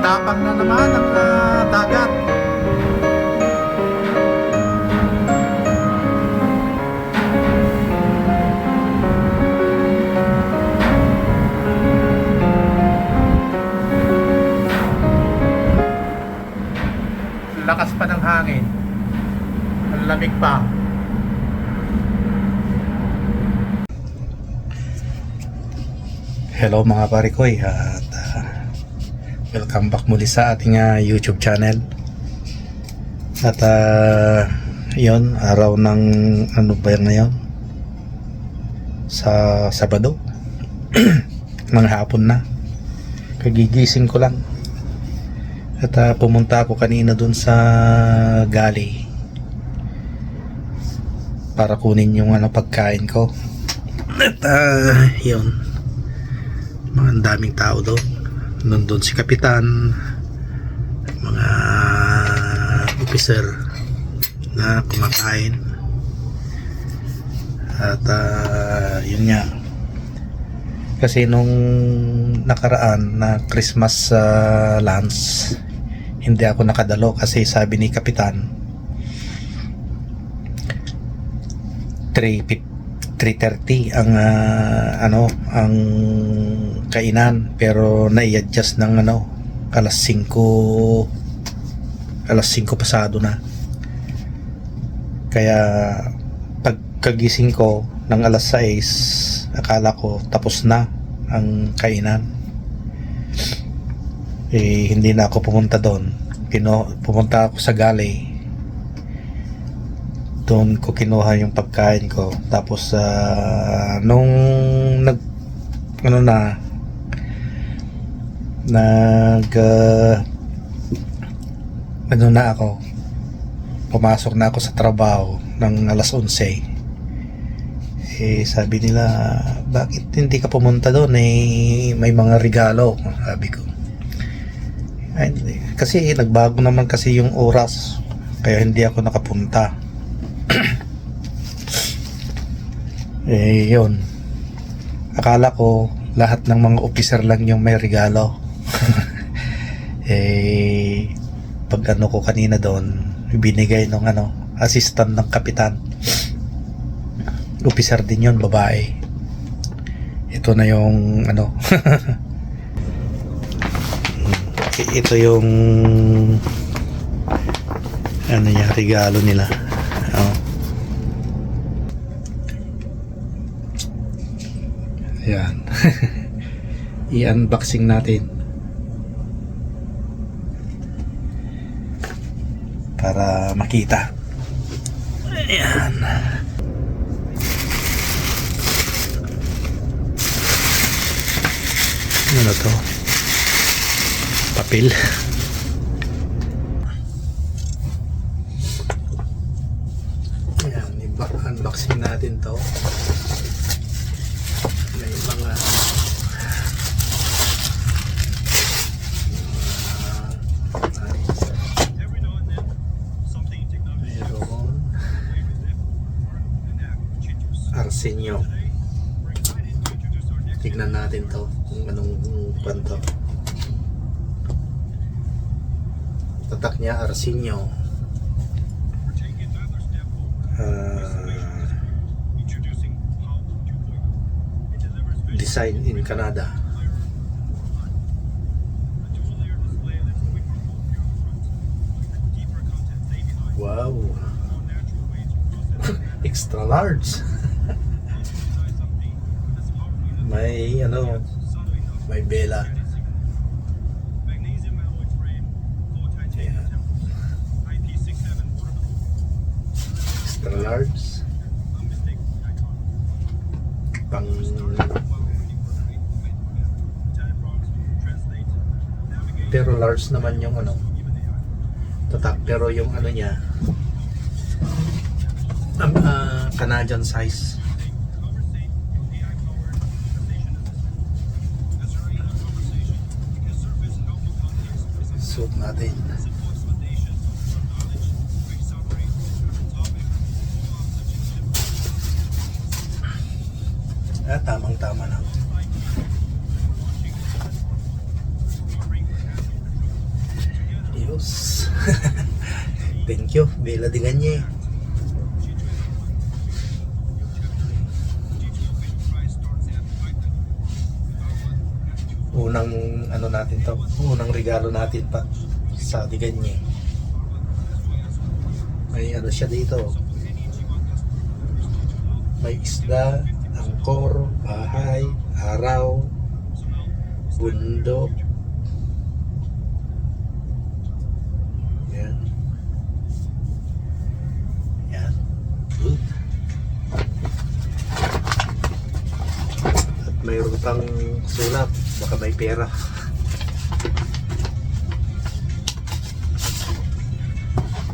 Tapang na naman ang dagat. Lakas pa ng hangin. Ang lamig pa. Hello mga parikoy at welcome back muli sa ating YouTube channel. At yun, araw ng ano ba yan ngayon? Sa Sabado. Mga hapon na. Kagigising ko lang. At pumunta ako kanina dun sa Gali para kunin yung pagkain ko. At yun, mga daming tao doon. Nandun si Kapitan, mga officer na kumakain. At yun nga, kasi nung nakaraan na Christmas lunch, hindi ako nakadalo kasi sabi ni Kapitan 3:30 ang ang kainan, pero nai-adjust ng alas 5 pasado na. Kaya pagkagising ko ng alas 6, akala ko tapos na ang kainan. Hindi na ako pumunta doon. Pumunta ako sa Gali. Doon ko kinuha yung pagkain ko. Tapos nung na ako, pumasok na ako sa trabaho ng alas 11. Sabi nila, bakit hindi ka pumunta doon, may mga regalo, sabi ko. Kasi nagbago naman kasi yung oras, kaya hindi ako nakapunta. Yun, akala ko lahat ng mga officer lang yung may regalo. Pag ko kanina doon, binigay ng assistant ng kapitan, officer din yun, babae. Ito na yung ito yung regalo nila. Ayan. I-unboxing natin para makita. Ayan. Ano to? Papel. Ayan, i-unboxing natin to. May mga mayroon Arsenio. Tignan natin to kung anong kwento. Tatak niya Arsenio. Design in Canada. Wow. Extra large. May may bela. Ayan. Extra large. Pang pero large naman yung tatak, pero yung niya Canadian size. Suot natin. Tamang-tama na. Ayos. Thank you, Bella de Gagne. Unang ano natin to, unang regalo natin pa sa Diganye. May ano siya dito. May isda, angkor, bahay, araw, bundok. Yan. Yan. Good. At mayroon pang sulat. Baka may pera.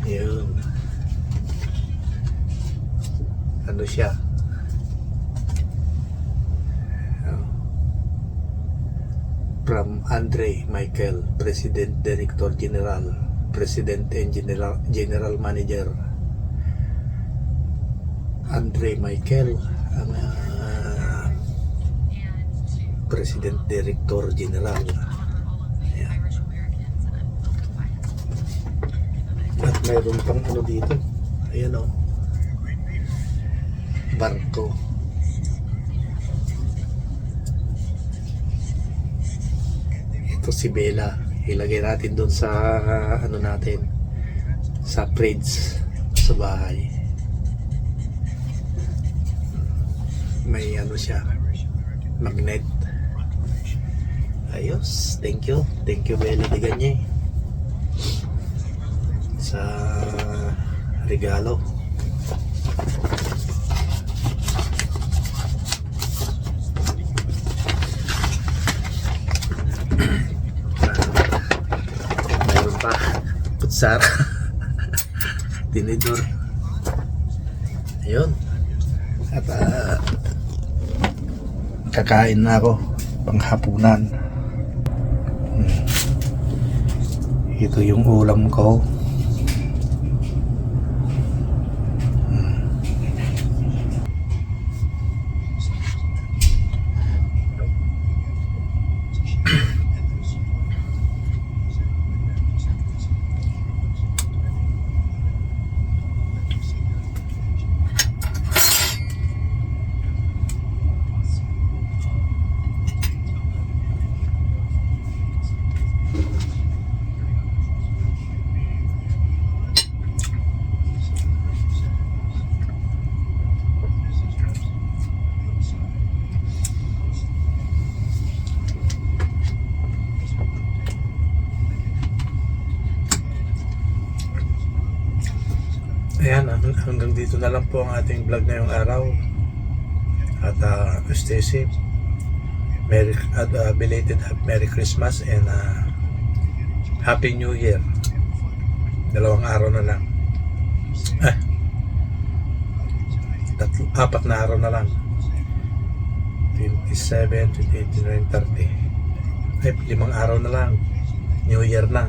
Yun. Ano siya? From Andre Michael, President, Director General, President and General Manager. Andre Michael, ang President, Director General. Ayan. At mayroon pang ano dito. Ayan o. Barko. Ito si Bella. Ilagay natin doon sa ano natin. Sa fridge sa bahay. May ano siya. Magnet. Ayos, thank you Bella de Gagne sa regalo. Mayroon pa putsara. Tinidor. Ayun. At kakain na ako panghapunan. Ito yung ulam ko. Ayan, hanggang dito na lang po ang ating vlog ngayong araw. At stay safe. Belated Merry Christmas and Happy New Year. 2 araw na lang. 4 na araw na lang. 27, 28, 29, 30. 5 araw na lang. New Year na.